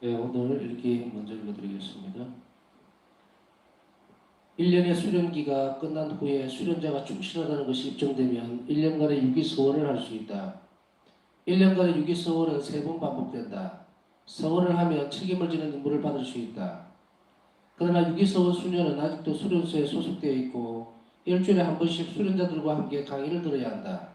네, 오늘 읽기 먼저 읽어드리겠습니다. 1년의 수련기가 끝난 후에 수련자가 충실하다는 것이 입증되면 1년간의 유기서원을 할 수 있다. 1년간의 유기서원은 3번 반복된다. 서원을 하면 책임을 지는 임무를 받을 수 있다. 그러나 유기서원 수녀는 아직도 수련소에 소속되어 있고 일주일에 한 번씩 수련자들과 함께 강의를 들어야 한다.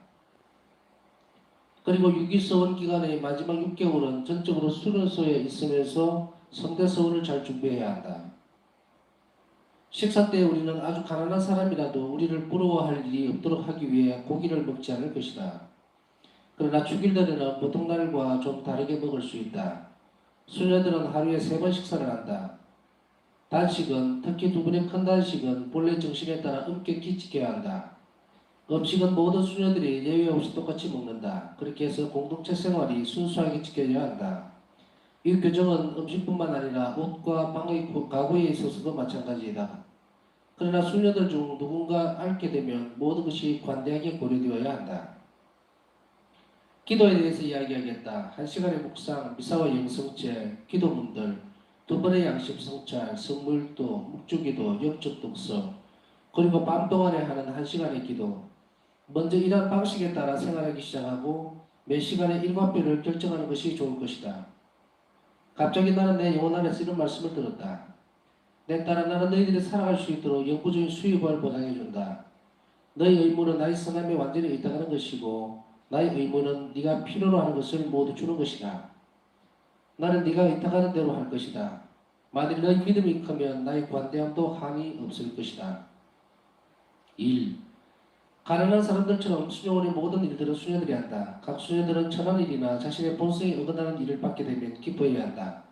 그리고 유기서원 기간의 마지막 6개월은 전적으로 수련소에 있으면서 성대서원을 잘 준비해야 한다. 식사 때 우리는 아주 가난한 사람이라도 우리를 부러워할 일이 없도록 하기 위해 고기를 먹지 않을 것이다. 그러나 죽일 날에는 보통 날과 좀 다르게 먹을 수 있다. 수녀들은 하루에 3번 식사를 한다. 단식은, 특히 2번의 큰 단식은 본래 정신에 따라 엄격히 지켜야 한다. 음식은 모든 수녀들이 예외 없이 똑같이 먹는다. 그렇게 해서 공동체 생활이 순수하게 지켜져야 한다. 이 규정은 음식뿐만 아니라 옷과 방의 가구에 있어서도 마찬가지이다. 그러나 수녀들 중 누군가 앓게 되면 모든 것이 관대하게 고려되어야 한다. 기도에 대해서 이야기하겠다. 1시간의 묵상, 미사와 영성체, 기도문들, 2번의 양심 성찰, 성물도, 묵주기도, 영적 독서, 그리고 밤 동안에 하는 1시간의 기도. 먼저 이러한 방식에 따라 생활하기 시작하고 매 시간에 일과표를 결정하는 것이 좋을 것이다. 갑자기 나는 내 영혼 안에서 이런 말씀을 들었다. 내 딸아, 나는 너희들이 살아갈 수 있도록 영구적인 수입을 보장해준다. 너희 의무는 나의 선함에 완전히 의탁하는 것이고 나의 의무는 네가 필요로 하는 것을 모두 주는 것이다. 나는 네가 의탁하는 대로 할 것이다. 만일 너희 믿음이 크면 나의 관대함도 한이 없을 것이다. 1. 가난한 사람들처럼 수녀원의 모든 일들은 수녀들이 한다. 각 수녀들은 천한 일이나 자신의 본성에 어긋나는 일을 받게 되면 기뻐해야 한다.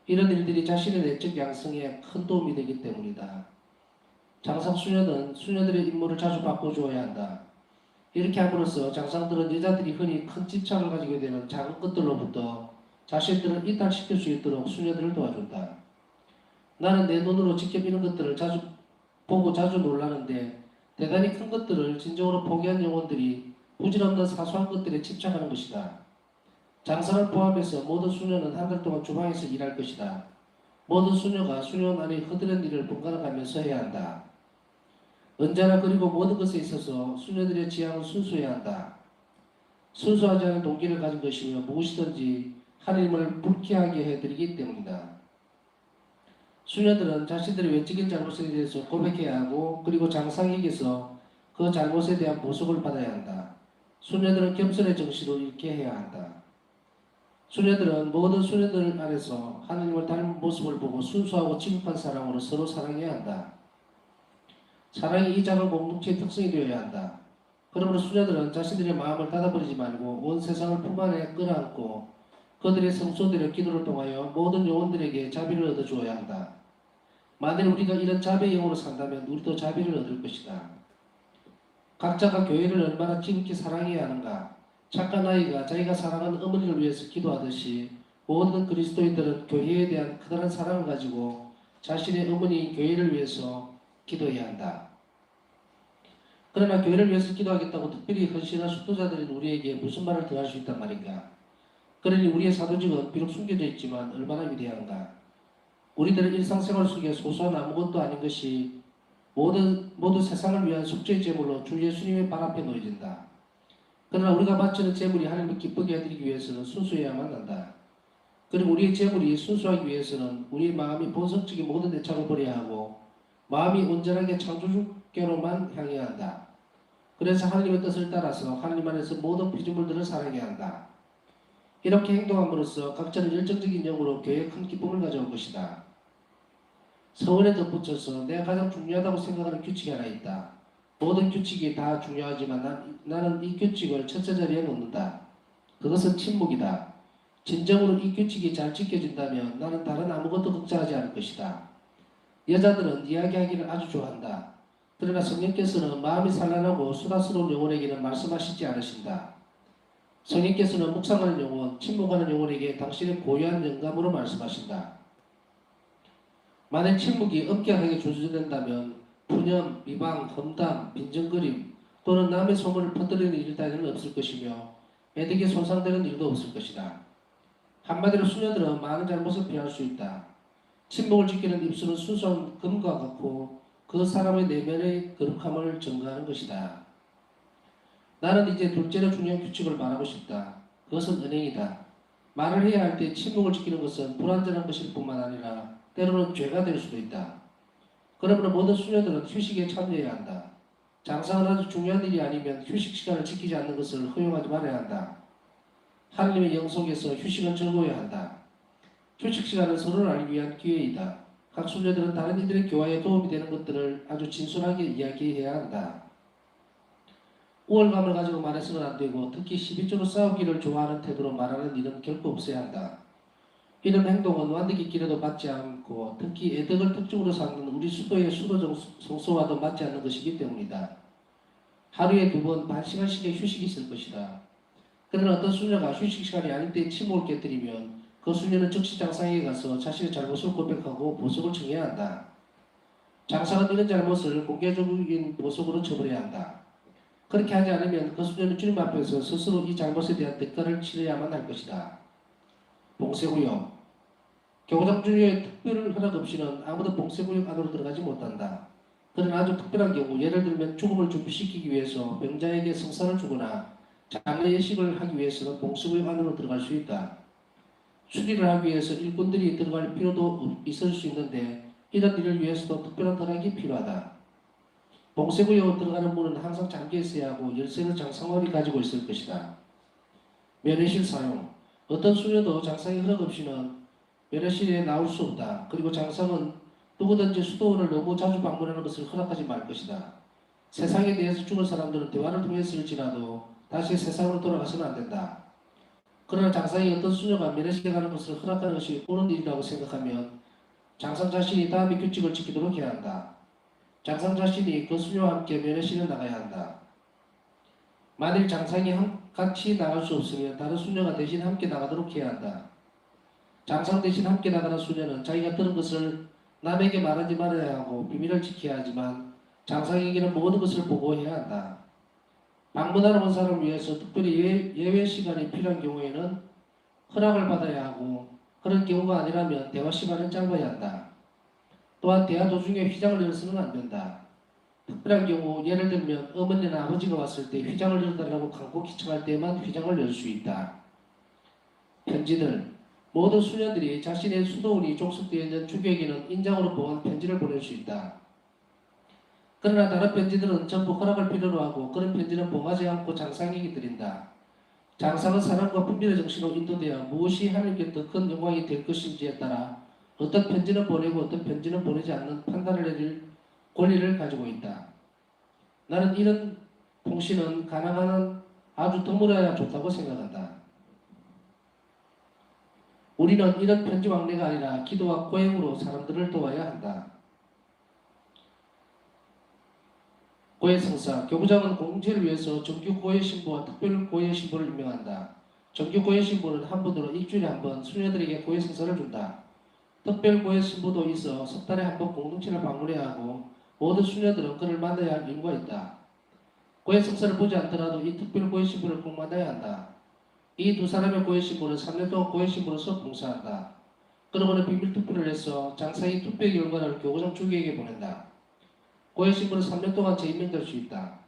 이런 일들이 자신의 내적 양성에 큰 도움이 되기 때문이다. 장상 수녀는 수녀들의 임무를 자주 바꿔주어야 한다. 이렇게 함으로써 장상들은 여자들이 흔히 큰 집착을 가지게 되는 작은 것들로부터 자신들을 이탈시킬 수 있도록 수녀들을 도와준다. 나는 내 눈으로 직접 이런 것들을 자주 보고 자주 놀라는데 대단히 큰 것들을 진정으로 포기한 영혼들이 부질없는 사소한 것들에 집착하는 것이다. 장사를 포함해서 모든 수녀는 한 달 동안 주방에서 일할 것이다. 모든 수녀가 수녀원 안에 허드렛 일을 번갈아 가면서 해야 한다. 언제나 그리고 모든 것에 있어서 수녀들의 지향은 순수해야 한다. 순수하지 않은 동기를 가진 것이며 무엇이든지 하나님을 불쾌하게 해드리기 때문이다. 수녀들은 자신들의 외적인 잘못에 대해서 고백해야 하고 그리고 장상에게서 그 잘못에 대한 보석을 받아야 한다. 수녀들은 겸손의 정신을 잃게 해야 한다. 수녀들은 모든 수녀들 안에서 하나님을 닮은 모습을 보고 순수하고 지극한 사랑으로 서로 사랑해야 한다. 사랑이 이 작은 공동체의 특성이 되어야 한다. 그러므로 수녀들은 자신들의 마음을 닫아버리지 말고 온 세상을 품 안에 끌어안고 그들의 성소들의 기도를 통하여 모든 영혼들에게 자비를 얻어주어야 한다. 만일 우리가 이런 자비의 영으로 산다면 우리도 자비를 얻을 것이다. 각자가 교회를 얼마나 지극히 사랑해야 하는가. 착한 아이가 자기가 사랑하는 어머니를 위해서 기도하듯이 모든 그리스도인들은 교회에 대한 커다란 사랑을 가지고 자신의 어머니 교회를 위해서 기도해야 한다. 그러나 교회를 위해서 기도하겠다고 특별히 헌신한 수도자들인 우리에게 무슨 말을 더 할 수 있단 말인가. 그러니 우리의 사도직은 비록 숨겨져 있지만 얼마나 위대한가. 우리들의 일상생활 속에 소소한 아무것도 아닌 것이 모두 세상을 위한 속죄의 제물로 주 예수님의 발 앞에 놓여진다. 그러나 우리가 바치는 제물이 하나님을 기쁘게 해드리기 위해서는 순수해야만 한다. 그리고 우리의 제물이 순수하기 위해서는 우리의 마음이 본성적인 모든 애착을 버려야 하고 마음이 온전하게 창조주께로만 향해야 한다. 그래서 하나님의 뜻을 따라서 하나님 안에서 모든 피조물들을 사랑해야 한다. 이렇게 행동함으로써 각자는 열정적인 영으로 교회에 큰 기쁨을 가져올 것이다. 서원에 덧붙여서 내가 가장 중요하다고 생각하는 규칙이 하나 있다. 모든 규칙이 다 중요하지만 나는 이 규칙을 첫째 자리에 놓는다. 그것은 침묵이다. 진정으로 이 규칙이 잘 지켜진다면 나는 다른 아무것도 걱정하지 않을 것이다. 여자들은 이야기하기를 아주 좋아한다. 그러나 성령께서는 마음이 산란하고 수다스러운 영혼에게는 말씀하시지 않으신다. 성령께서는 묵상하는 영혼, 침묵하는 영혼에게 당신의 고유한 영감으로 말씀하신다. 만약 침묵이 엄격하게 준수된다면 분열, 비방, 험담, 빈정거림 또는 남의 소문을 퍼뜨리는 일 따위는 없을 것이며 애들에게 손상되는 일도 없을 것이다. 한마디로 수녀들은 많은 잘못을 피할 수 있다. 침묵을 지키는 입술은 순수한 금과 같고 그 사람의 내면의 거룩함을 증거하는 것이다. 나는 이제 둘째로 중요한 규칙을 말하고 싶다. 그것은 은행이다. 말을 해야 할 때 침묵을 지키는 것은 불완전한 것일 뿐만 아니라 때로는 죄가 될 수도 있다. 그러므로 모든 수녀들은 휴식에 참여해야 한다. 장사는 아주 중요한 일이 아니면 휴식 시간을 지키지 않는 것을 허용하지 말아야 한다. 하나님의 영속에서 휴식은 즐거워야 한다. 휴식 시간은 서로를 알기 위한 기회이다. 각 수녀들은 다른 이들의 교화에 도움이 되는 것들을 아주 진솔하게 이야기해야 한다. 우월감을 가지고 말해서는 안 되고 특히 시비적으로 싸우기를 좋아하는 태도로 말하는 일은 결코 없어야 한다. 이런 행동은 완득이 길에도 맞지 않고 특히 애덕을 특징으로 삼는 우리 수도의 수도 성소와도 맞지 않는 것이기 때문이다. 하루에 2번 반 시간씩의 휴식이 있을 것이다. 그러나 어떤 수녀가 휴식 시간이 아닐 때 침묵을 깨뜨리면 그 수녀는 즉시 장상에게 가서 자신의 잘못을 고백하고 보석을 청해야 한다. 장상은 이런 잘못을 공개적인 보석으로 처벌해야 한다. 그렇게 하지 않으면 그 수녀는 주님 앞에서 스스로 이 잘못에 대한 대가를 치러야만 할 것이다. 봉쇄구역. 교장주의의 특별 허락 없이는 아무도 봉쇄구역 안으로 들어가지 못한다. 그러나 아주 특별한 경우, 예를 들면 죽음을 준비시키기 위해서 병자에게 성사를 주거나 장례 예식을 하기 위해서는 봉쇄구역 안으로 들어갈 수 있다. 수리를 하기 위해서 일꾼들이 들어갈 필요도 있을 수 있는데 이런 일을 위해서도 특별한 허락이 필요하다. 봉쇄구역으로 들어가는 문은 항상 잠겨 있어야 하고 열쇠는 장상원이 가지고 있을 것이다. 면회실 사용. 어떤 수녀도 장상의 허락 없이는 면회실에 나올 수 없다. 그리고 장상은 누구든지 수도원을 너무 자주 방문하는 것을 허락하지 말 것이다. 세상에 대해서 죽은 사람들은 대화를 통했을지라도 다시 세상으로 돌아가서는 안 된다. 그러나 장상이 어떤 수녀가 면회실에 가는 것을 허락하는 것이 옳은 일이라고 생각하면 장상 자신이 다음의 규칙을 지키도록 해야 한다. 장상 자신이 그 수녀와 함께 면회실에 나가야 한다. 만일 장상이 같이 나갈 수 없으면 다른 수녀가 대신 함께 나가도록 해야 한다. 장상 대신 함께 나가는 수녀는 자기가 들은 것을 남에게 말하지 말아야 하고 비밀을 지켜야 하지만 장상에게는 모든 것을 보고해야 한다. 방문하러 온 사람을 위해서 특별히 예외 시간이 필요한 경우에는 허락을 받아야 하고 그런 경우가 아니라면 대화 시간은 짧아야 한다. 또한 대화 도중에 휘장을 열어서는 안 된다. 특별한 경우 예를 들면 어머니나 아버지가 왔을 때 휘장을 열어달라고 간곡히 청할 때만 휘장을 열 수 있다. 편지들. 모든 수녀들이 자신의 수도원이 종속되어 있는 주교에게는 인장으로 봉한 편지를 보낼 수 있다. 그러나 다른 편지들은 전부 허락을 필요로 하고 그런 편지는 봉하지 않고 장상에게 드린다. 장상은 사랑과 분별의 정신으로 인도되어 무엇이 하나님께 더 큰 영광이 될 것인지에 따라 어떤 편지는 보내고 어떤 편지는 보내지 않는 판단을 내릴 권리를 가지고 있다. 나는 이런 통신은 가능한 한 아주 드물어야 좋다고 생각한다. 우리는 이런 편지 왕래가 아니라 기도와 고행으로 사람들을 도와야 한다. 고해 성사. 교부장은 공동체를 위해서 정규 고해 신부와 특별 고해 신부를 임명한다. 정규 고해 신부는 한 번으로 일주일에 한 번 수녀들에게 고해 성사를 준다. 특별 고해 신부도 있어 석 달에 한 번 공동체를 방문해야 하고 모든 수녀들은 그를 만나야 할 의무가 있다. 고해 성사를 보지 않더라도 이 특별 고해 신부를 꼭 만나야 한다. 이 두 사람의 고해 신부는 3년 동안 고해 신부로서 봉사한다. 그러고는 비밀 투표를 해서 장사의 투표 결과를 교구장 주기에게 보낸다. 고해 신부는 3년 동안 재임명될 수 있다.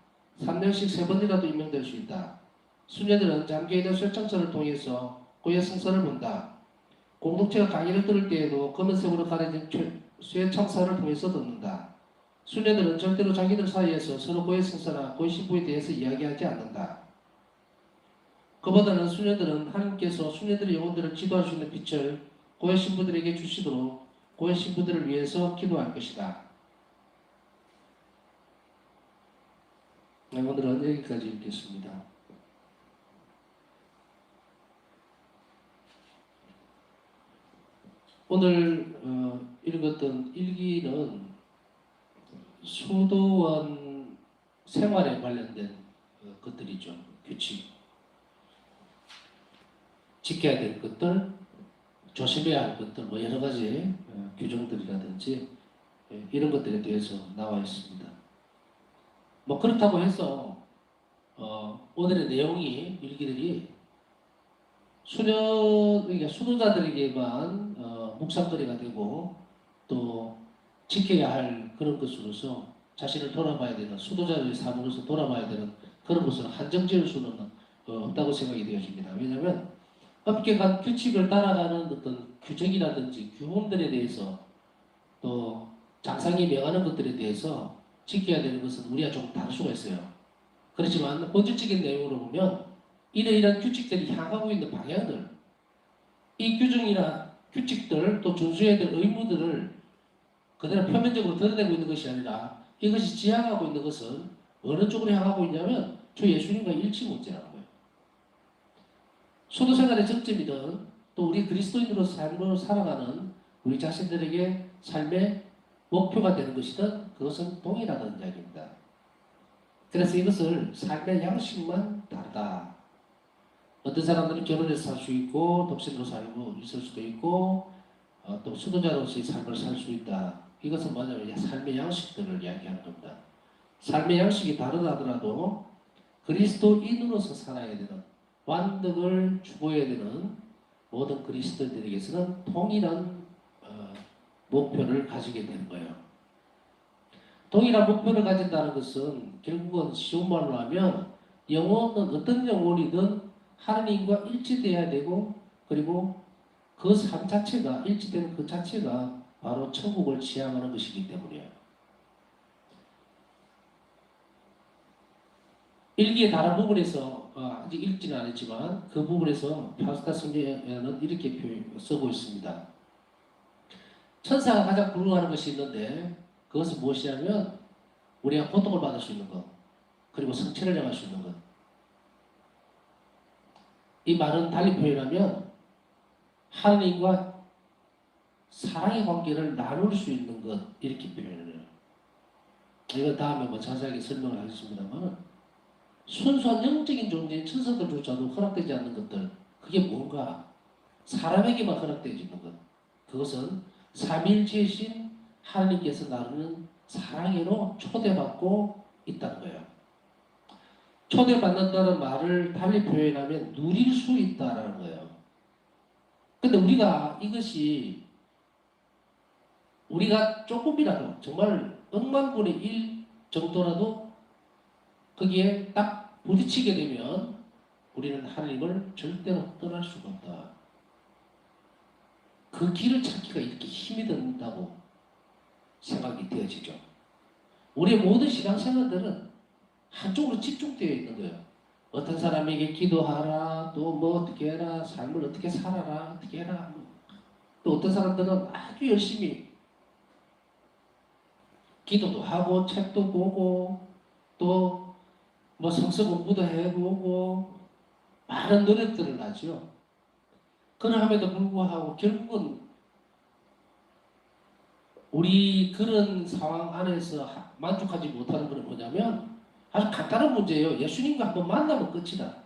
3년씩 3번이라도 임명될 수 있다. 수녀들은 잠겨있는 쇠창살을 통해서 고해 성사를 본다. 공동체가 강의를 들을 때에도 검은색으로 가려진 쇠창살을 통해서 듣는다. 수녀들은 절대로 자기들 사이에서 서로 고해 성사나 고해 신부에 대해서 이야기하지 않는다. 그보다는 수녀들은 하나님께서 수녀들의 영혼들을 지도할 수 있는 빛을 고해 신부들에게 주시도록 고해 신부들을 위해서 기도할 것이다. 오늘은 여기까지 읽겠습니다. 오늘 읽었던 일기는 수도원 생활에 관련된 것들이죠. 규칙. 지켜야 될 것들, 조심해야 할 것들, 뭐 여러 가지 규정들이라든지 이런 것들에 대해서 나와 있습니다. 뭐 그렇다고 해서 오늘의 내용이 일기들이 그러니까 수도자들에게만 묵상거리가 되고 또 지켜야 할 그런 것으로서 자신을 돌아봐야 되는 수도자의 삶으로서 돌아봐야 되는 그런 것을 한정 지을 수는 없다고 생각이 되어집니다. 왜냐하면 엄격한 규칙을 따라가는 어떤 규정이라든지 규범들에 대해서 또 장상이 명하는 것들에 대해서 지켜야 되는 것은 우리가 좀 다를 수가 있어요. 그렇지만 본질적인 내용으로 보면 이러이러한 규칙들이 향하고 있는 방향들, 이 규정이나 규칙들 또 준수해야 될 의무들을 그대로 표면적으로 드러내고 있는 것이 아니라 이것이 지향하고 있는 것은 어느 쪽으로 향하고 있냐면 저 예수님과 일치 문제라는 거예요. 수도생활의 정점이든 또 우리 그리스도인으로 삶을 살아가는 우리 자신들에게 삶의 목표가 되는 것이든 그것은 동일하다는 이야기입니다. 그래서 이것을 삶의 양식만 다르다. 어떤 사람들은 결혼해서 살 수 있고 독신으로 살고 있을 수도 있고 또 수도자로서의 삶을 살 수 있다. 이것은 뭐냐면 삶의 양식들을 이야기하는 겁니다. 삶의 양식이 다르다 하더라도 그리스도인으로서 살아야 되는 완덕을 추구해야 되는 모든 그리스도인들에게서는 동일한 목표를 가지게 되는 거예요. 동일한 목표를 가진다는 것은 결국은 쉬운 말로 하면 영혼은 어떤 영혼이든 하나님과 일치돼야 되고 그리고 그 삶 자체가 일치되는 그 자체가 바로 천국을 지향하는 것이기 때문이에요. 일기의 다른 부분에서 아직 읽지는 않았지만 그 부분에서 파스타 성경에는 이렇게 쓰고 있습니다. 천사가 가장 부러워하는 것이 있는데 그것은 무엇이냐면 우리가 고통을 받을 수 있는 것 그리고 성취를 향할 수 있는 것. 이 말은 달리 표현하면 하나님과 사랑의 관계를 나눌 수 있는 것 이렇게 표현을 해요. 이건 다음에 뭐 자세하게 설명을 하겠습니다만 순수한 영적인 존재인 천사들조차도 허락되지 않는 것들 그게 뭔가 사람에게만 허락되어지는 것 그것은 삼일체이신 하나님께서 나누는 사랑으로 초대받고 있다는 거예요. 초대받는다는 말을 달리 표현하면 누릴 수 있다라는 거예요. 근데 우리가 이것이 우리가 조금이라도 정말 억만분의 1 정도라도 거기에 딱 부딪히게 되면 우리는 하나님을 절대로 떠날 수가 없다. 그 길을 찾기가 이렇게 힘이 든다고 생각이 되어지죠. 우리의 모든 신앙생활들은 한쪽으로 집중되어 있는 거예요. 어떤 사람에게 기도하라, 또 뭐 어떻게 해라, 삶을 어떻게 살아라, 어떻게 해라. 또 어떤 사람들은 아주 열심히 기도도 하고 책도 보고 또 뭐 성서 공부도 해보고 많은 노력들을 하죠. 그럼에도 불구하고 결국은 우리 그런 상황 안에서 만족하지 못하는 건 뭐냐면 아주 간단한 문제예요. 예수님과 한번 만나면 끝이다.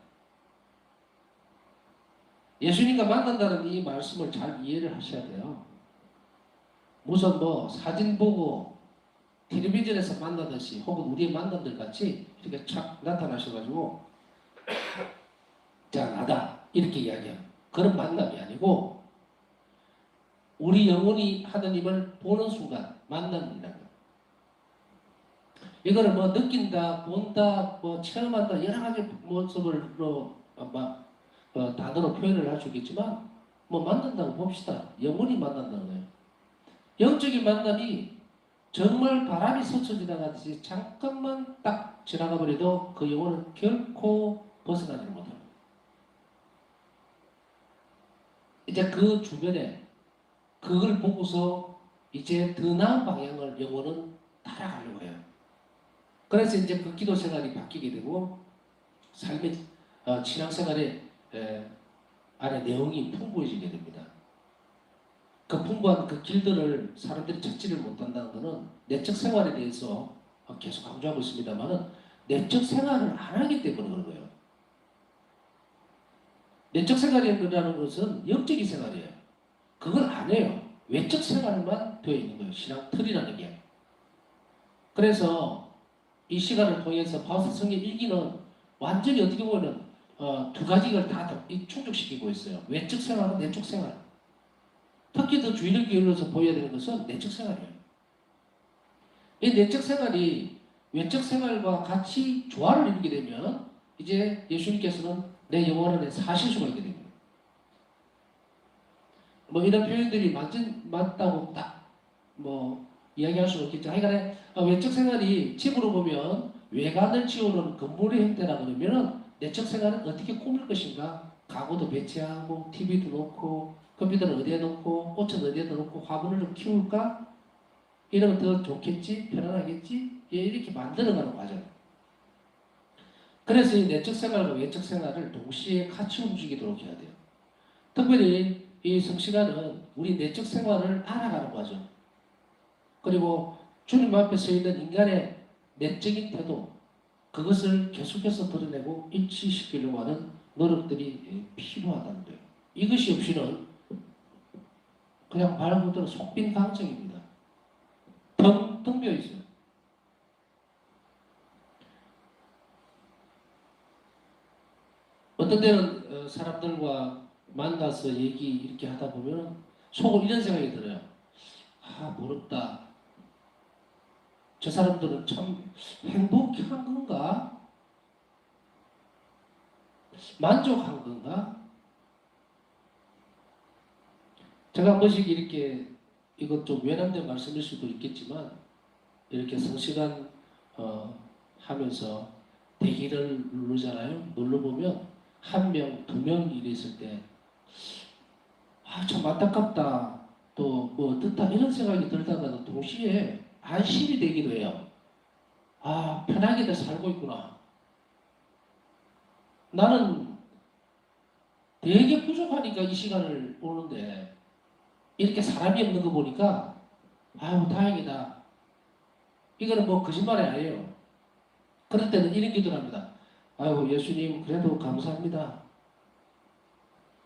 예수님과 만난다는 이 말씀을 잘 이해를 하셔야 돼요. 무슨 뭐 사진 보고 텔레비전에서 만나듯이 혹은 우리의 만남들 같이 이렇게 착 나타나셔가지고 자 나다 이렇게 이야기하는 그런 만남이 아니고 우리 영혼이 하느님을 보는 순간 만남이라는 거예요. 이거를 뭐 느낀다, 본다, 뭐 체험한다 여러 가지 모습으로 단어로 표현을 할 수 있겠지만 뭐 만난다고 봅시다. 영혼이 만난다는 거예요. 영적인 만남이 정말 바람이 스쳐 지나가듯이 잠깐만 딱 지나가 버려도 그 영혼은 결코 벗어나지 못합니다. 이제 그 주변에 그걸 보고서 이제 더 나은 방향을 영혼은 따라가려고 해요. 그래서 이제 그 기도 생활이 바뀌게 되고 삶의 신앙생활의 안에 내용이 풍부해지게 됩니다. 그 풍부한 그 길들을 사람들이 찾지를 못한다는 것은 내적 생활에 대해서 계속 강조하고 있습니다만은 내적 생활을 안 하기 때문에 그런 거예요. 내적 생활이라는 것은 영적인 생활이에요. 그걸 안 해요. 외적 생활만 되어 있는 거예요. 신앙 틀이라는 게. 그래서 이 시간을 통해서 바울서 성경 일기는 완전히 어떻게 보면 두 가지를 다 충족시키고 있어요. 외적 생활과 내적 생활. 특히 더 주의를 기울여서 보여야 되는 것은 내적 생활이에요. 이 내적 생활이 외적 생활과 같이 조화를 이루게 되면 이제 예수님께서는 내 영혼 안에 사실 수가 있게 됩니다. 뭐 이런 표현들이 맞다고 딱 뭐 이야기할 수는 없겠죠. 하여간에 외적 생활이 집으로 보면 외관을 지우는 건물의 형태라 그러면은 내적 생활은 어떻게 꾸밀 것인가? 가구도 배치하고 TV도 놓고 컴퓨터는 어디에 놓고 꽃은 어디에 놓고 화분을 좀 키울까? 이러면 더 좋겠지? 편안하겠지? 이렇게 만들어가는 과정. 그래서 이 내적 생활과 외적 생활을 동시에 같이 움직이도록 해야 돼요. 특별히 이 성시간은 우리 내적 생활을 알아가는 과정. 그리고 주님 앞에 서 있는 인간의 내적인 태도, 그것을 계속해서 드러내고 일치시키려고 하는 노력들이 필요하다는 거예요. 이것이 없이는 그냥 말 그대로 속빈 강정입니다. 텅 비어 있어요. 어떤 때는 사람들과 만나서 얘기 이렇게 하다 보면 속으로 이런 생각이 들어요. 아, 모르다. 저 사람들은 참 행복한 건가? 만족한 건가? 제가 한 번씩 이렇게 이것 좀 외람된 말씀일 수도 있겠지만 이렇게 성시간 하면서 대기를 누르잖아요. 눌러보면 한 명, 두 명 이랬을 때 아, 참 안타깝다. 또 뭐 어떻다 이런 생각이 들다가는 동시에 안심이 되기도 해요. 아, 편하게들 살고 있구나. 나는 되게 부족하니까 이 시간을 오는데 이렇게 사람이 없는 거 보니까 아유 다행이다. 이거는 뭐 거짓말이 아니에요. 그럴 때는 이런 기도를 합니다. 아유 예수님 그래도 감사합니다.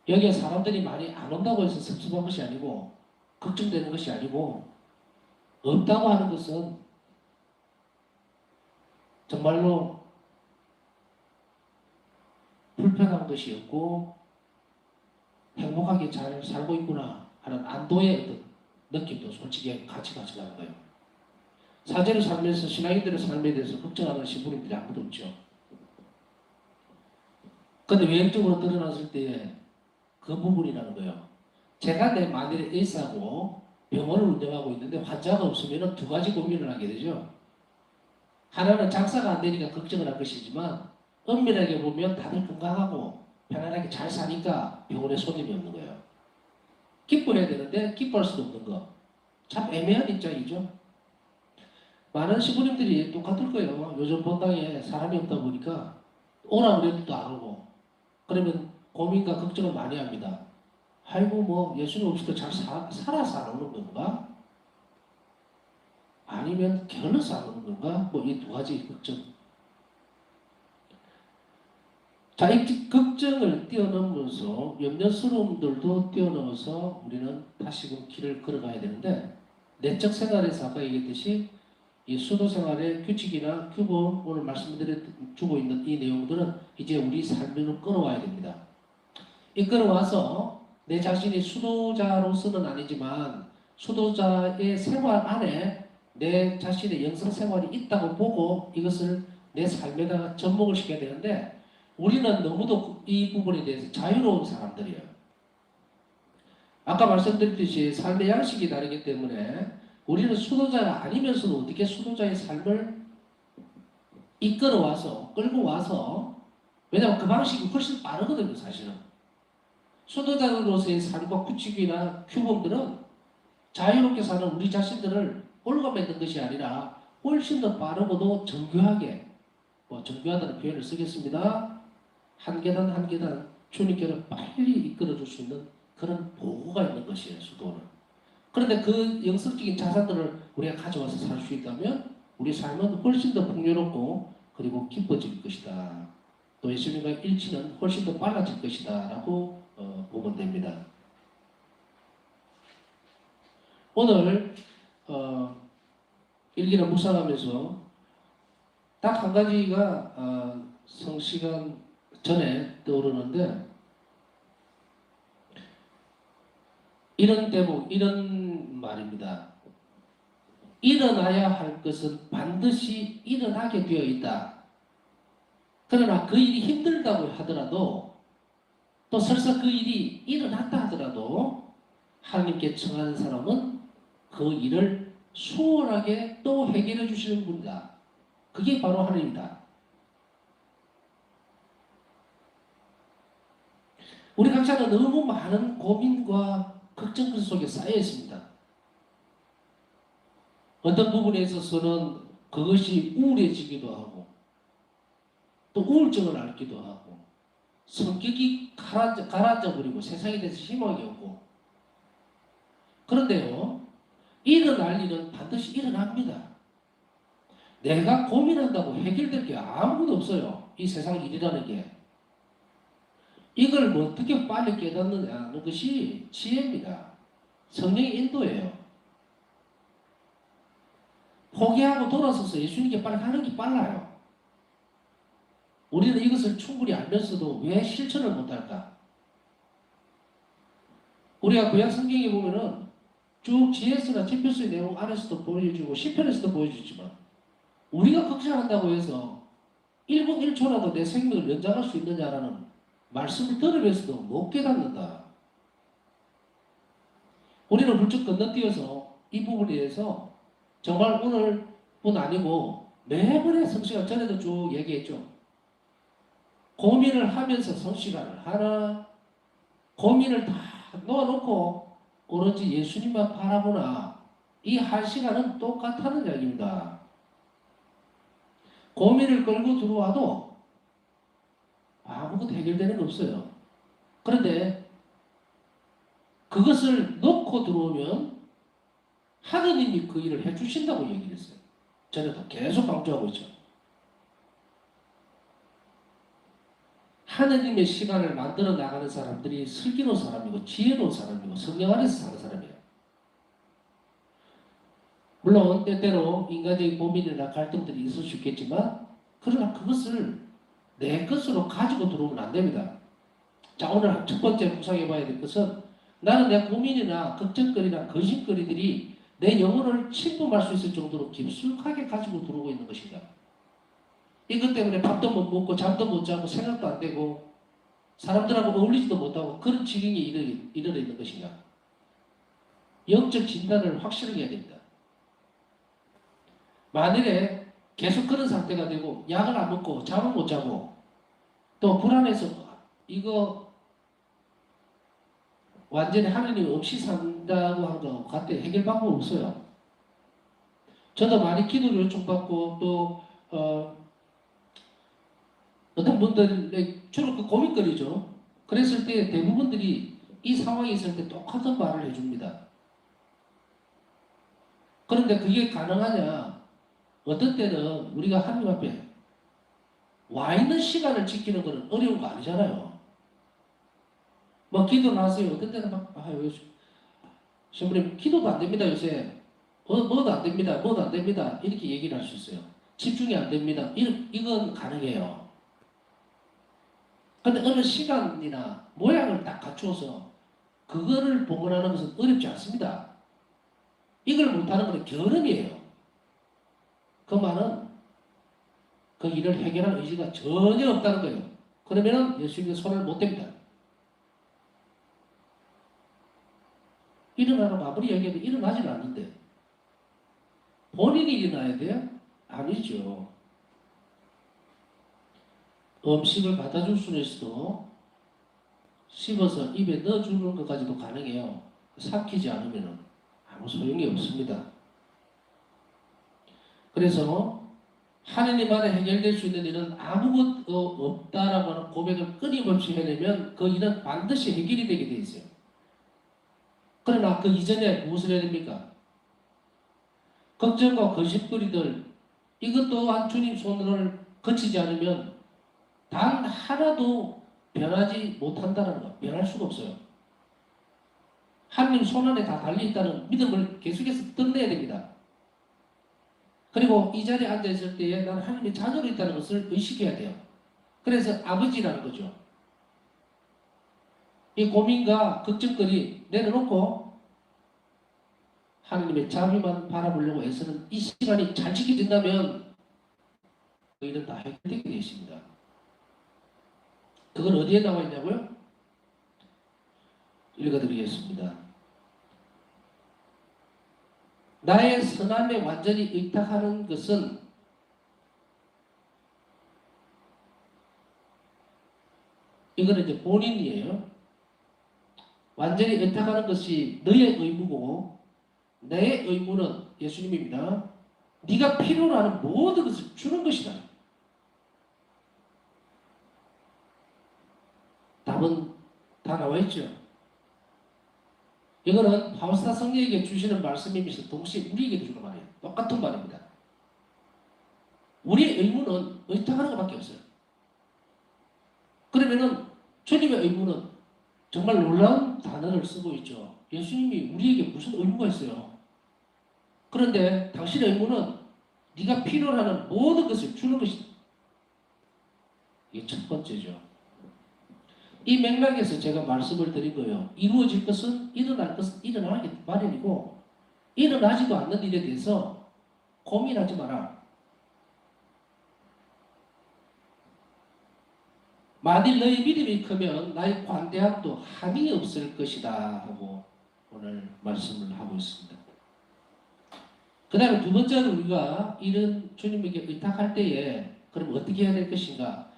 여기에 사람들이 많이 안 온다고 해서 섭섭한 것이 아니고 걱정되는 것이 아니고 없다고 하는 것은 정말로 불편한 것이 없고 행복하게 잘 살고 있구나 하는 안도의 어떤 느낌도 솔직히 같이 가져가는 거예요. 사제를 살면서 신앙인들의 삶에 대해서 걱정하는 신부님들이 아무도 없죠. 근데 외형적으로 드러났을 때 그 부분이라는 거예요. 제가 내 마늘에 일사고 병원을 운영하고 있는데 환자가 없으면 두 가지 고민을 하게 되죠. 하나는 장사가 안 되니까 걱정을 할 것이지만 엄밀하게 보면 다들 건강하고 편안하게 잘 사니까 병원에 손님이 없는 거예요. 기뻐해야 되는데 기뻐할 수도 없는 거. 참 애매한 입장이죠. 많은 시부님들이 똑같을 거예요. 요즘 본당에 사람이 없다 보니까 오라 그래도 또 안 오고 그러면 고민과 걱정을 많이 합니다. 아이고 뭐 예수님 없이도 잘 살아서 안 오는 건가? 아니면 게을러서 안 오는 건가? 뭐 이 두 가지 걱정. 자, 이 걱정을 뛰어넘으면서 염려스러움들도 뛰어넘어서 우리는 다시금 길을 걸어가야 되는데 내적 생활에서 아까 얘기했듯이 이 수도 생활의 규칙이나 규범 오늘 말씀드리고 있는 이 내용들은 이제 우리 삶으로 끌어와야 됩니다. 이 끌어와서 내 자신이 수도자로서는 아니지만 수도자의 생활 안에 내 자신의 영성 생활이 있다고 보고 이것을 내 삶에다가 접목을 시켜야 되는데 우리는 너무도 이 부분에 대해서 자유로운 사람들이에요. 아까 말씀드렸듯이 삶의 양식이 다르기 때문에 우리는 수도자가 아니면서도 어떻게 수도자의 삶을 이끌어와서 끌고 와서 왜냐하면 그 방식이 훨씬 빠르거든요. 사실은 수도자로서의 삶과 규칙이나 규범들은 자유롭게 사는 우리 자신들을 올가매는 것이 아니라 훨씬 더 빠르고도 정교하게 뭐 정교하다는 표현을 쓰겠습니다. 한 계단 한 계단 주님께로 빨리 이끌어줄 수 있는 그런 보고가 있는 것이에요. 수도는. 그런데 그 영성적인 자산들을 우리가 가져와서 살 수 있다면 우리 삶은 훨씬 더 풍요롭고 그리고 기뻐질 것이다. 또 예수님과 일치는 훨씬 더 빨라질 것이다 라고 보면 됩니다. 오늘 일기를 묵상하면서 딱 한 가지가 성시간 전에 떠오르는데 이런 대목, 이런 말입니다. 일어나야 할 것은 반드시 일어나게 되어 있다. 그러나 그 일이 힘들다고 하더라도 또 설사 그 일이 일어났다 하더라도 하나님께 청하는 사람은 그 일을 수월하게 또 해결해 주시는 분이다. 그게 바로 하나님이다. 우리 각자는 너무 많은 고민과 걱정 속에 쌓여 있습니다. 어떤 부분에 있어서는 그것이 우울해지기도 하고 또 우울증을 앓기도 하고 성격이 가라앉아 버리고 세상에 대해서 희망이 없고 그런데요 일어날 일은 반드시 일어납니다. 내가 고민한다고 해결될 게 아무것도 없어요. 이 세상 일이라는 게. 이걸 뭐 어떻게 빨리 깨닫느냐 하는 것이 지혜입니다. 성령의 인도예요. 포기하고 돌아서서 예수님께 빨리 가는 게 빨라요. 우리는 이것을 충분히 알면서도 왜 실천을 못할까? 우리가 구약 성경에 보면은 쭉 GS나 집필서의 내용 안에서도 보여주고 시편에서도 보여주지만 우리가 걱정한다고 해서 1분 1초라도 내 생명을 연장할 수 있느냐라는 말씀을 들으면서도 못 깨닫는다. 우리는 훌쩍 건너뛰어서 이 부분에 대해서 정말 오늘뿐 아니고 매번의 성시간 전에도 쭉 얘기했죠. 고민을 하면서 성시간을 하나 고민을 다 놓아놓고 오로지 예수님만 바라보나 이 한 시간은 똑같다는 이야기입니다. 고민을 끌고 들어와도 아무것도 해결되는 게 없어요. 그런데 그것을 놓고 들어오면 하느님이 그 일을 해주신다고 얘기를 했어요. 저는 계속 강조하고 있죠. 하느님의 시간을 만들어 나가는 사람들이 슬기로운 사람이고 지혜로운 사람이고 성령 안에서 사는 사람이에요. 물론 때때로 인간적인 고민이나 갈등들이 있을 수 있겠지만 그러나 그것을 내 것으로 가지고 들어오면 안 됩니다. 자, 오늘 첫 번째 묵상해 봐야 될 것은 나는 내 고민이나 걱정거리나 근심거리들이 내 영혼을 침범할 수 있을 정도로 깊숙하게 가지고 들어오고 있는 것인가. 이것 때문에 밥도 못 먹고 잠도 못 자고 생각도 안 되고 사람들하고 어울리지도 못하고 그런 지경에 이르러 있는 것인가. 영적 진단을 확실하게 해야 됩니다. 만일에 계속 그런 상태가 되고 약을 안 먹고 잠을 못 자고 또 불안해서 이거 완전히 하느님 없이 산다고 한 거 같아 해결 방법 없어요. 저도 많이 기도를 요청받고 또 어떤 분들의 주로 그 고민거리죠. 그랬을 때 대부분들이 이 상황에 있을 때 똑같은 말을 해줍니다. 그런데 그게 가능하냐? 어떤 때는 우리가 하나님 앞에 와 있는 시간을 지키는 것은 어려운 거 아니잖아요. 뭐 기도 나세요. 어떤 때는 막 신부님 기도도 안 됩니다 요새. 뭐도 안 됩니다. 뭐도 안 됩니다. 이렇게 얘기를 할 수 있어요. 집중이 안 됩니다. 이건 가능해요. 근데 어느 시간이나 모양을 딱 갖추어서 그거를 복원하는 것은 어렵지 않습니다. 이걸 못하는 것은 게으름이에요. 그 말은 그 일을 해결할 의지가 전혀 없다는 거예요. 그러면 예수님의 손을 못 댑니다. 일어나라 마무리 얘기해도 일어나질 않는데 본인이 일어나야 돼요? 아니죠. 음식을 받아줄 수는 있어도 씹어서 입에 넣어주는 것까지도 가능해요. 삭히지 않으면 아무 소용이 없습니다. 그래서 하느님 안에 해결될 수 있는 일은 아무것도 없다라고 하는 고백을 끊임없이 해내면 그 일은 반드시 해결이 되게 돼 있어요. 그러나 그 이전에 무엇을 해야 됩니까? 걱정과 근심거리들 이것 또한 주님 손을 거치지 않으면 단 하나도 변하지 못한다는 거. 변할 수가 없어요. 하나님 손 안에 다 달려있다는 믿음을 계속해서 덧내야 됩니다. 그리고 이 자리에 앉아있을 때에 나는 하나님의 자녀로 있다는 것을 의식해야 돼요. 그래서 아버지라는 거죠. 이 고민과 걱정거리 내려놓고 하나님의 자비만 바라보려고 애쓰는 이 시간이 잘 지켜진다면 너희는 다 해결되게 되어 있습니다. 그건 어디에 나와 있냐고요? 읽어드리겠습니다. 나의 선함에 완전히 의탁하는 것은 이거는 이제 본인이에요. 완전히 의탁하는 것이 너의 의무고 내 의무는 예수님입니다. 네가 필요로 하는 모든 것을 주는 것이다. 답은 다 나와 있죠. 이거는 바울사 성령에게 주시는 말씀이면서 동시에 우리에게도 주는 말이에요. 똑같은 말입니다. 우리의 의무는 의탁하는 것밖에 없어요. 그러면은 주님의 의무는 정말 놀라운 단어를 쓰고 있죠. 예수님이 우리에게 무슨 의무가 있어요? 그런데 당신의 의무는 네가 필요로 하는 모든 것을 주는 것이다. 이게 첫 번째죠. 이 맥락에서 제가 말씀을 드린 거예요. 이루어질 것은 일어날 것은 일어나기 마련이고 일어나지도 않는 일에 대해서 고민하지 마라. 만일 너희 믿음이 크면 나의 관대함도 한이 없을 것이다 하고 오늘 말씀을 하고 있습니다. 그 다음에 두 번째는 우리가 이런 주님에게 의탁할 때에 그럼 어떻게 해야 될 것인가?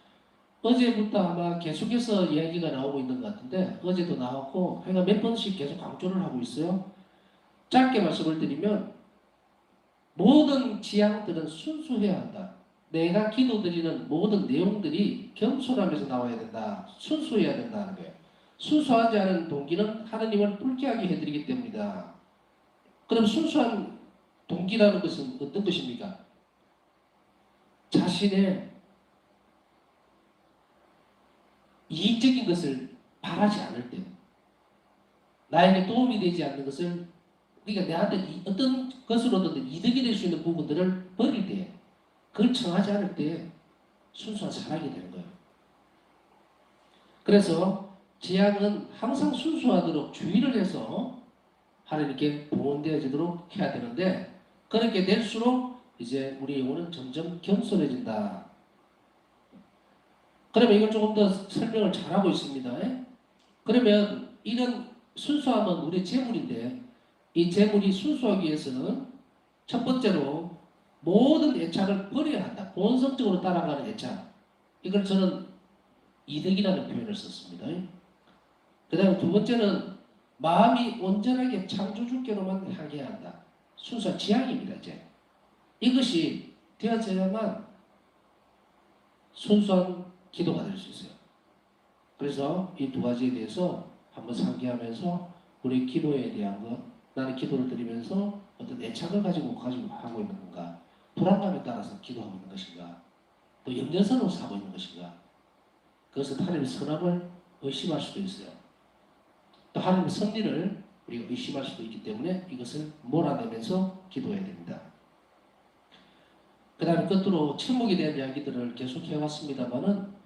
어제부터 아마 계속해서 이야기가 나오고 있는 것 같은데 어제도 나왔고 제가 몇 번씩 계속 강조를 하고 있어요. 짧게 말씀을 드리면 모든 지향들은 순수해야 한다. 내가 기도드리는 모든 내용들이 겸손하면서 나와야 된다. 순수해야 된다는 거예요. 순수하지 않은 동기는 하나님을 불쾌하게 해드리기 때문이다. 그럼 순수한 동기라는 것은 어떤 것입니까? 자신의 이익적인 것을 바라지 않을 때, 나에게 도움이 되지 않는 것을, 그러니까 내한테 어떤 것으로든 이득이 될 수 있는 부분들을 버릴 때, 그걸 청하지 않을 때 순수한 사랑이 되는 거예요. 그래서 제약은 항상 순수하도록 주의를 해서 하나님께 봉헌되어지도록 해야 되는데 그렇게 될수록 이제 우리 영혼은 점점 겸손해진다. 그러면 이걸 조금 더 설명을 잘하고 있습니다. 그러면 이런 순수함은 우리 재물인데 이 재물이 순수하기 위해서는 첫 번째로 모든 애착을 버려야 한다. 본성적으로 따라가는 애착. 이걸 저는 이득이라는 표현을 썼습니다. 그 다음에 두 번째는 마음이 온전하게 창조주께로만 향해야 한다. 순수한 지향입니다. 이제 이것이 되어져야만 순수한 기도가 될 수 있어요. 그래서 이 두 가지에 대해서 한번 상기하면서 우리 기도에 대한 것, 나는 기도를 드리면서 어떤 애착을 가지고 하고 있는 건가, 불안감에 따라서 기도하고 있는 것인가, 또 염려스러워 하고 있는 것인가, 그것은 하나님의 선함을 의심할 수도 있어요. 또 하나님의 섭리를 우리가 의심할 수도 있기 때문에 이것을 몰아내면서 기도해야 됩니다. 그 다음에 끝으로 침묵에 대한 이야기들을 계속 해왔습니다만은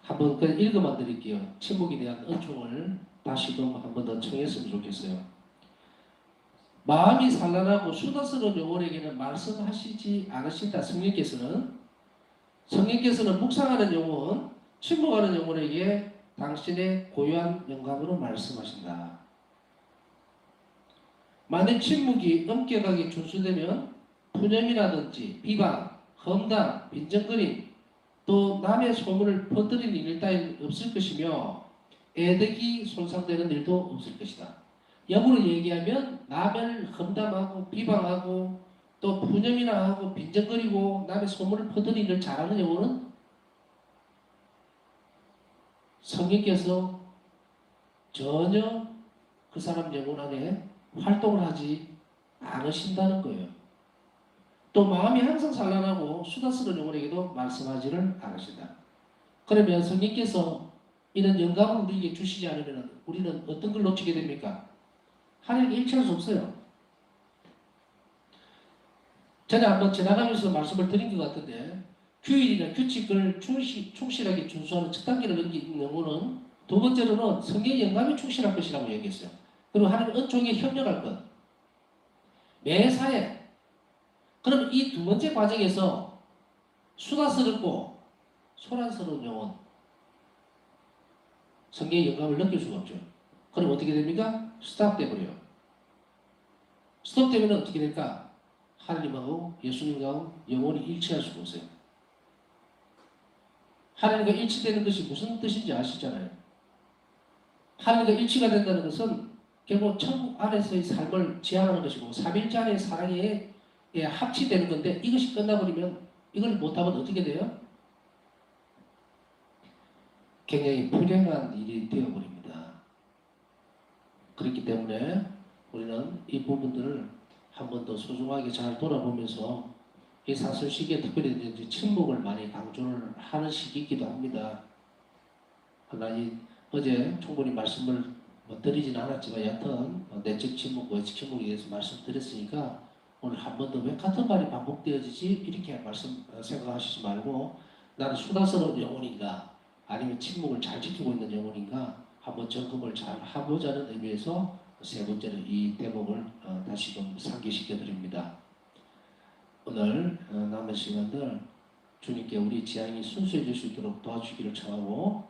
한번 그냥 읽어만 드릴게요. 침묵에 대한 은총을 다시금 한번 더 청했으면 좋겠어요. 마음이 산란하고 수다스러운 영혼에게는 말씀하시지 않으신다. 성령께서는 묵상하는 영혼, 침묵하는 영혼에게 당신의 고유한 영감으로 말씀하신다. 만약 침묵이 엄격하게 준수되면 푸념이라든지 비방, 험담, 빈정거림, 또 남의 소문을 퍼뜨리는 일 따윈 없을 것이며 애덕이 손상되는 일도 없을 것이다. 역으로 얘기하면 남을 험담하고 비방하고 또 푸념이나 하고 빈정거리고 남의 소문을 퍼뜨리는 일을 잘하는 영혼은 성령께서 전혀 그 사람 영혼 안에 활동을 하지 않으신다는 거예요. 또 마음이 항상 산란하고 수다스러운 영혼에게도 말씀하지를 않으신다. 그러면 성령께서 이런 영감을 우리에게 주시지 않으면 우리는 어떤 걸 놓치게 됩니까? 하나님께 일치할 수 없어요. 전에 한번 지나가면서 말씀을 드린 것 같은데 규율이나 규칙을 충실하게 준수하는 첫 단계를 넘긴 경우는 두 번째로는 성경의 영감에 충실할 것이라고 얘기했어요. 그리고 하나님 은총에 협력할 것. 매사에. 그럼 이 두 번째 과정에서 수다스럽고 소란스러운 영혼, 성경의 영감을 느낄 수가 없죠. 그럼 어떻게 됩니까? 스탑돼 버려요. 스톱되면 어떻게 될까? 하나님하고 예수님과 영혼이 일치할 수가 없어요. 하나님과 일치되는 것이 무슨 뜻인지 아시잖아요. 하나님과 일치가 된다는 것은 결국 천국 안에서의 삶을 지향하는 것이고 삼일자의 사랑에 합치되는 건데 이것이 끝나버리면 이걸 못하면 어떻게 돼요? 굉장히 불행한 일이 되어버립니다. 그렇기 때문에 우리는 이 부분들을 한 번 더 소중하게 잘 돌아보면서 이 사슬 시기에 특별히 이제 침묵을 많이 강조를 하는 시기이기도 합니다. 그러나 어제 충분히 말씀을 드리진 않았지만 여하튼 내적 침묵, 외적 침묵에 대해서 말씀드렸으니까 오늘 한 번 더 왜 같은 말이 반복되어지지 이렇게 생각하시지 말고 나는 수다스러운 영혼인가 아니면 침묵을 잘 지키고 있는 영혼인가 한번 점검을 잘 해보자는 의미에서 세 번째로 이 대목을 다시금 상기시켜 드립니다. 오늘 남은 시간들 주님께 우리 지향이 순수해질 수 있도록 도와주기를 청하고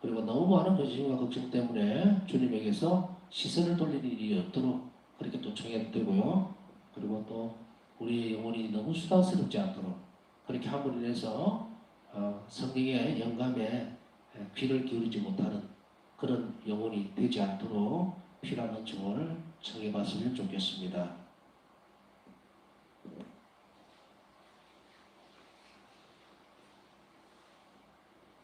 그리고 너무 많은 근심과 걱정 때문에 주님에게서 시선을 돌릴 일이 없도록 그렇게 또 청해야 되고요. 그리고 또 우리의 영혼이 너무 수다스럽지 않도록 그렇게 함으로 인해서 성령의 영감에 귀를 기울이지 못하는 그런 영혼이 되지 않도록 필요한 은총을 청해 봤으면 좋겠습니다.